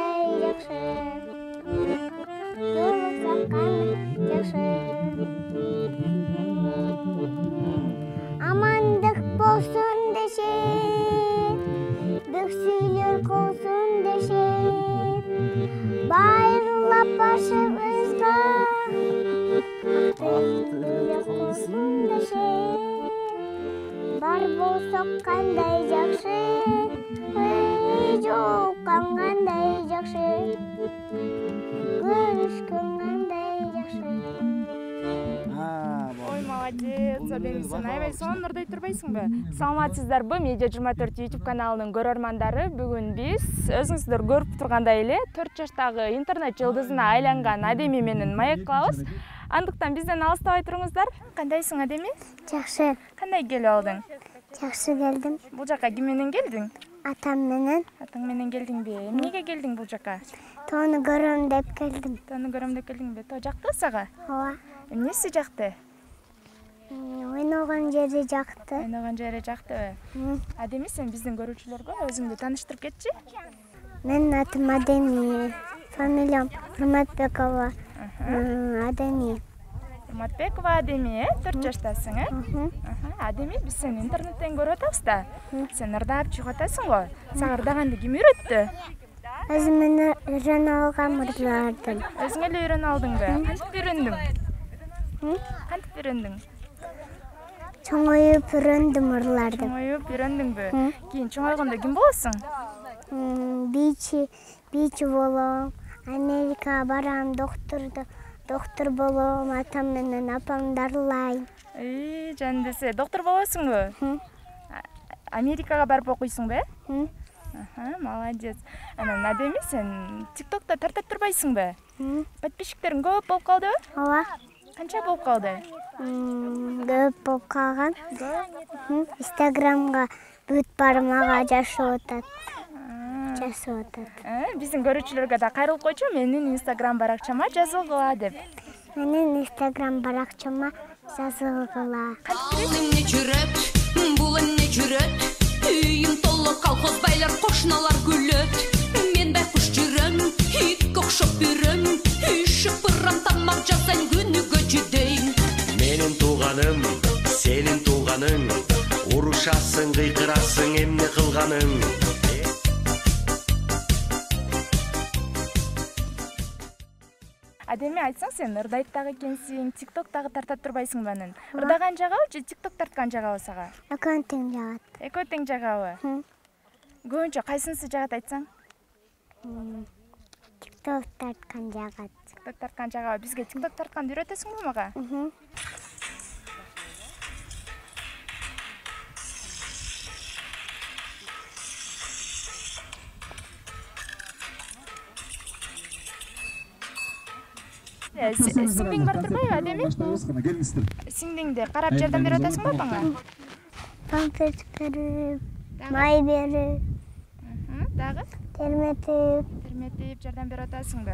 саккандай жакшы. Жолук саккандай жакшы. Амандык болсун дешет, бүксүйлөр колсун дешет. Байырлап башыбызга тыйылып колсун дешет. Бар болсок кандай жакшы, жок кандай жакшы. Көрүшкөн кандай жакшы. Ой, молодец. Адеми, сен аябай сонун ырдай турбайсыңбы? Саламатсыздарбы? Медиа 24 YouTube каналынын көрөрмандары. Бүгүн биз өзүңүздөр көрүп тургандай эле 4 жаштагы интернет жылдызына айланган Адеми менен маек кылабыз. Андыктан бизден алыстабай туруңуздар. Кандайсың, Адеми? Жакшы. Кандай келип алдың? Жакшы келдим. Бул жака ким менен келдиң? Атам менен. Атаң менен келдиңби? Эмнеге келдиң бул жака? Тоону көрөм деп келдим. Тоону көрөм деп келдиңби? Тоо жактыбы сага? Ооба. Эмнеси жакты? Ойногон жери жакты. Ойногон жери жактыбы? Адеми, сен биздин көрүүчүлөргө өзүңдү тааныштырып кетчи. Менин атым Адеми. Фамилиям Урматбекова. Адеми. Урматбекова Адеми, 4 жаштасың, Адеми, биз сени интернеттен көрүп атабыз да. Сен ырдап чыгып атасың го. Сага ырдаганды ким үйрөттү? Өзүм менен үйрөнүп алгам ырдардым. Өзүң эле үйрөнүп алдыңбы? Кантип үйрөндүң? Кантип үйрөндүң? Чоңоюп үйрөндүм ырларды. Чоңоюп үйрөндүңбү? Кийин чоңойгондо ким болосуң? Бийчи болом. Америкага барам, доктор болом, атам менен апамды арлайм. Жандесе, доктор болосуңбу? Америкага барып окуйсуңбу? Молодец. Анан Адеми, сен TikTok'та тартап турбайсыңбы? Подписчиктериң көп болуп калдыбы? Ооба. Канча болуп калды? Көп болуп калган. Инстаграмга бүт бармага жашып атат. Биздин көрүүчүлөргө да кайрылып койчу, менин Instagram баракчама жазылгыла деп. Менин Instagram баракчама жазылгыла. Ал эмне жүрөт, бул эмне жүрөт? Үйүм толо колхоз байлар, кошуналар күлөт. Мен байкуш жүрөм, итке окшоп үрөм. Үй шыпырам, тамак жасайм, күнүгө жүдөйм. Менин тууганым, сенин тууганың, урушасың, кыйкырасың, эмне кылганың? Адеми, айтсаң, сен ырдайт дагы экенсиң, TikTok дагы тартап турбайсыңбы анын? Ырдаган жагабы же TikTok тарткан жагабы сага? Экөө тең жагат. Экөө тең жагабы? Көбүнчө кайсынысы жагат айтсаң? TikTok тарткан жагат. TikTok тарткан жагабы. Бизге TikTok тартканды үйрөтөсүңбү мага? Сиңдиң бар турбайбы, Адеми? Сиңдиңди карап жардам берип атасыңбы апаңа? Памперс берип, май берип. Дагы? Терметип жардам берип атасыңбы?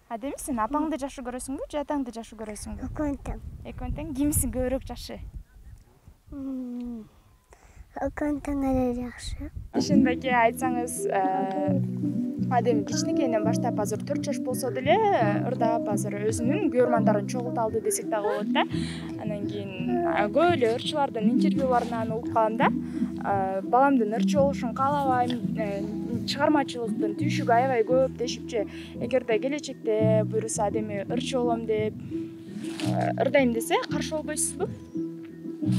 Адеми, сен апаңды жакшы көрөсүңбү же атаңды жакшы көрөсүңбү? Экөө тең. Экөө тең. Кимсиң көбүрөөк жакшы? Экөө тең эле жакшы. Ишенбеке, айтсаңыз, Адеми кичинекейинен баштап азыр 4 жаш болсо деле ырдап азыр өзүнүн көрөрмандарын чогулта алды десек дагы болот да. Анан кийин көп эле ырчылардын интервьюларынан угуп калам да. Баламдын ырчы болушун каалабайм, чыгармачылыктын түйшүгү аябай көп дешипчи. Эгерде келечекте буюрса Адеми ырчы болом деп ырдайм десе каршы болбойсузбу?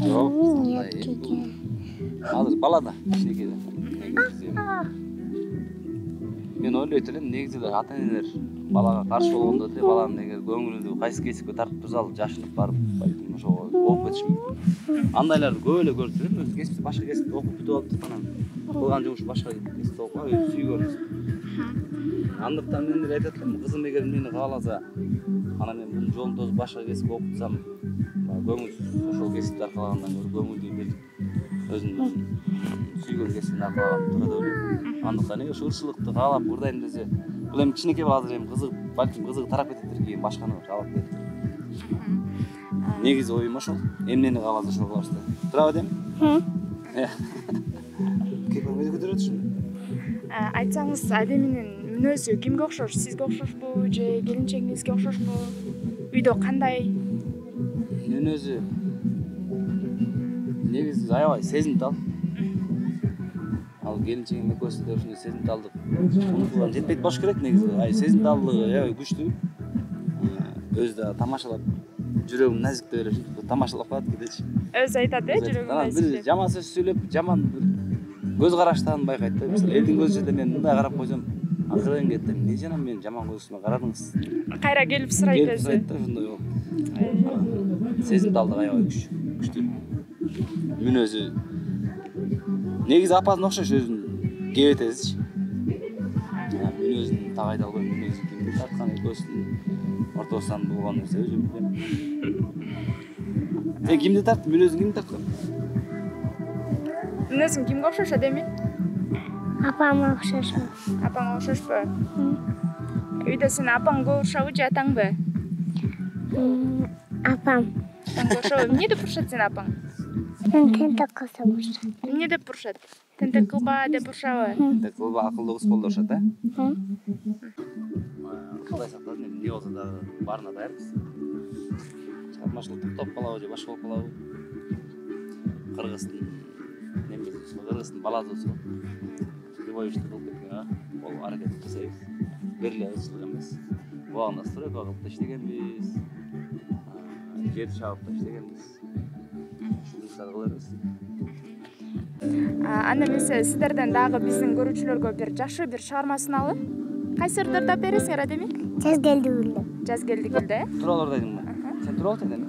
Жок, азыр балада кичинекейде. Мен ойлойт элем, негизи ата-энелер балага каршы болгондо деле баланын эгер көңүлү кайсы кесипке тартып турса, ал жашынып барып, балким ошого окуп кетиши мүмкүн. Андайларды көп эле көрүп жүрөм, өз кесипти башка кесипти окуп бүтүп алып анан кылган жумуш башка кесипти окуп алып сүйгөн. Андыктан мен деле айтат элем, кызым эгер мени кааласа, анан мен бунун жолун тосуп башка кесип окутсам, көңүлсүз ошол кесипти аркалагандан көрө көңүлдүү бир өзүнүн сүйгөн кесибин аркалаган туура деп ойлойм. Андыктан эгер ырчылыкты каалап ырдайм десе, бул эми кичинекей бала азыр эми кызык, балким кызыгы тарап кететтир, кийин башканы алып кетет. Негизи оюм ошол. Эмнени кааласа ошол кылабыз да. Туурабы дейм? Кепеңди көтөрөт ушуну. Айтсаңыз, Адеминин мүнөзү кимге окшош? Сизге окшошпу же келинчегиңизге окшошпу? Үйдө кандай? Мүнөзү негизи аябай сезимтал. Ал келинчегим экөөсү да ушундай сезимталдык унутулган жетпейт болуш керек негизи. Сезимталдыгы аябай күчтүү. Өзү да тамашалап жүрөгүм назиктей эле тамашалап калат кедечи. Өзү айтат жүрөгүм назик. Бир жаман сөз сүйлөп, жаман бир көз караштан байкайт да. Мисалы элдин көзүнө мен мындай карап койсом, акырын кетти. Эмне жанам мен жаман көзүмө карадыңыз? Кайра келип сурайт өзү. Сурайт да ошондой. Сезимталдык аябай күчтүү. Мүнөзү негизи апасына окшош өзүн кебетесичи. Мүнөзүн так айта албайм. Мүнөзү кимди тарткан экөөсүнүн ортосунан болгон нерсе өзүм билем. Сен кимди тарттың? Мүнөзүн кимди тарткан? Мүнөзүң кимге окшош Адеми? Апама окшошмун. Апаңа окшошпу? Үйдө сени апаң урушабы же атаңбы? Апам. Атаңга окшобу? Эмне деп урушат сени апаң? Мен тентек кылсам урушат. Эмне деп урушат? Тентек кылба деп урушабы? Тентек кылба, акылдуу кыз бол деп урушат, Кудай сактасын, эмне болсо дагы баарына даярбыз. Чыгармачылык токтоп калабы же башка болуп калабы? Кыргыздын немеси, Кыргыздын баласы любой ишти кылып кеткен, Ол аракет кылсайбыз. Бериле ызчылык эмес. Булагында стройка кылып да иштегенбиз. Жер чабып да иштегенбиз. Ушундай кылабыз. Анда эмесе сиздерден дагы биздин көрүүчүлөргө бир жакшы бир чыгарма суналы. Кайсы ырдап бересиңер Адеми? Жаз келди гүлдө. Жаз келди гүлдө. Тууралуу ырдайдыңбы? Сен тууралуу айтасың?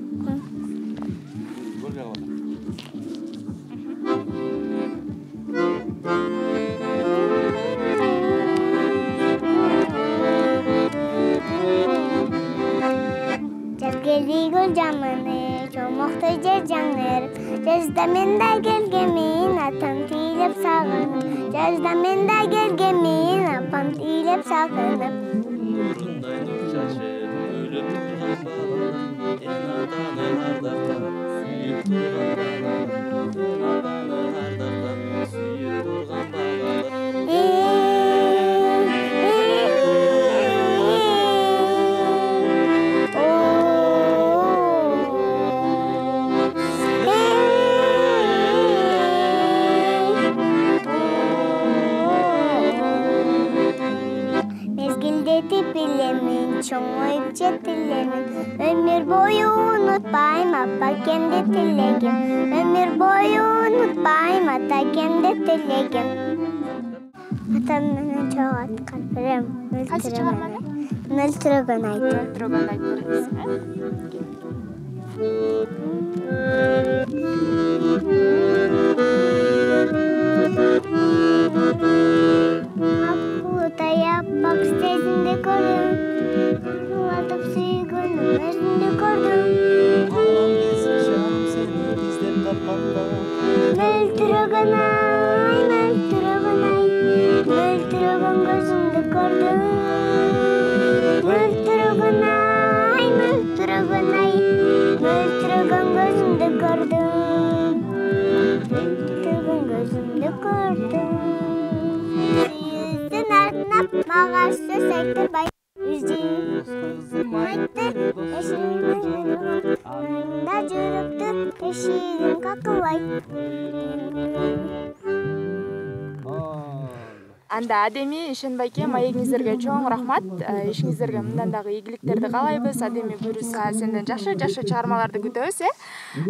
Көрбөй калдым. Жаз келди гүл жаманы, чомоктой жер жаңырып. Жазда мен да келгенмин, атам тийлеп сагынып. Жазда мен да келгенмин, апам тийлеп сагынып. Нурундай нур чачып, өлүп турган балам, эн атаны ардактап, сүйүп турган балам, эн атаны ардактап, сүйүп турган балам. Чоңоюп жетилемин, өмүр бою унутпайм апакемди тилегим. Өмүр бою унутпайм атакемди тилегим. Атам менен чогуу аткан берем. Кайсы чыгарманы? Мөлтүрөгөн айт. Мөлтүрөгөн айт бересиз, Апак сезимди көрдүм. Атып сүйгөнүм өзүңдү көрдүм. Алам келсин жаным сени издеп тапканда. Мөлтүрөгөн ай, мөлтүрөгөн ай, мөлтүрөгөн көзүңдү көрдүм. Мөлтүрөгөн ай, мөлтүрөгөн ай, мөлтүрөгөн көзүңдү көрдүм. Мөлтүрөгөн көзүңдү көрдүм. Сүйүүсүн артынап мага сөз айтырбай. Üzüm aytır, eşiğimde жүрүптүр, eşiğim kakılay. Анда Адеми, Ишенбайке, маегиңиздерге чоң рахмат. Ишиңиздерге мындан дагы ийгиликтерди каалайбыз. Адеми буйруса сенден жакшы чыгармаларды күтөбүз.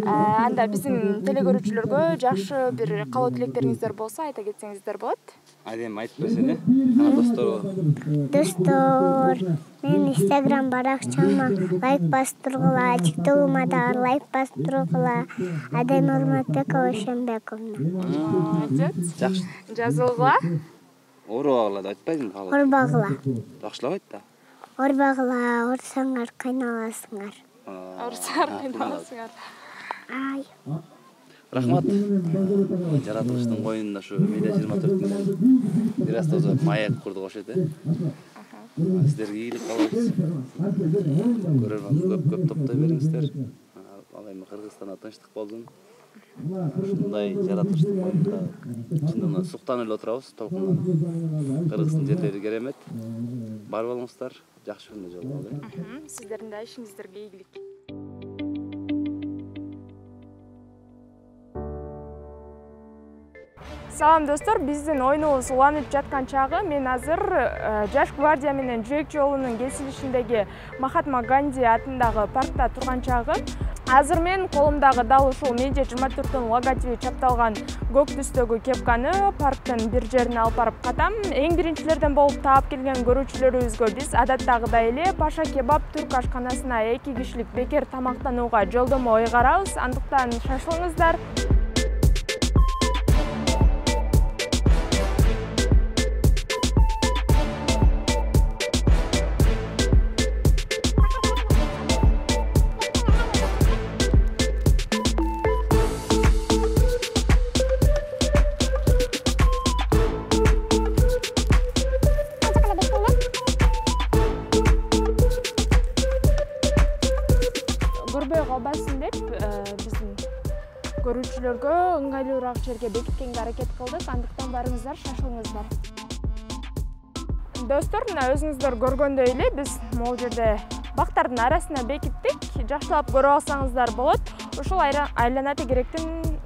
Анда биздин телекөрүүчүлөргө жакшы бир каалоо тилектериңиздер болсо айта кетсеңиздер болот. Адеми айтып берсене. Достор, мен Instagram баракчама лайк бастыргыла, TikTok'ума да лайк бастыргыла. Адеми Урматбекова Ишенбековна. Жакшы. Жазылгыла. Орбагыла деп айтпайсың каалоо. Орбагыла. Жакшылап айт да. Орбагыла, урсаңар кайналасыңар. Урсаңар кайналасыңар. Ай. Рахмат. Жаратылыштын коюнунда ушу Медиа 24 бир аз тозо маек курдук ошо эте. Сиздерге ийгилик каалайбыз. Көрөрман көп топтой бериңиздер. Ал эми Кыргызстанда тынчтык болдун. ушундай жаратылыштын мурдунда чындыгында суктанып эле отурабыз толкундан. Кыргыздын жерлери керемет. Барып алыңыздар, жакшы күндө жолугалы. Сиздердин да ишиңиздерге ийгилик. Салам достор, биздин ойнубуз уланып жаткан чагы мен азыр Жаш гвардия менен Жүрөк жолунун кесилишиндеги Махатма Ганди атындагы паркта турган чагы. Азыр мен колумдагы дал ушул Медиа 24-тун логотиби чапталган көк түстөгү кепканы парктын бир жерине алып барып катам. Эң биринчилерден болуп таап келген көрүүчүлөрүбүзгө биз адаттагыдай эле Паша кебаб түрк ашканасына 2 кишилик бекер тамактанууга жолдомо ыйгарабыз. Андыктан шашылыңыздар. Көрбөй калбасын деп биздин көрүүчүлөргө ыңгайлуураак жерге бекиткенге аракет кылдык. Андыктан барыңыздар, шашылыңыздар. Достор, мына өзүңүздөр көргөндөй эле биз могул жерде бактардын арасына бекиттик. Жакшылап көрүп алсаңыздар болот. Ушул айлана тегеректин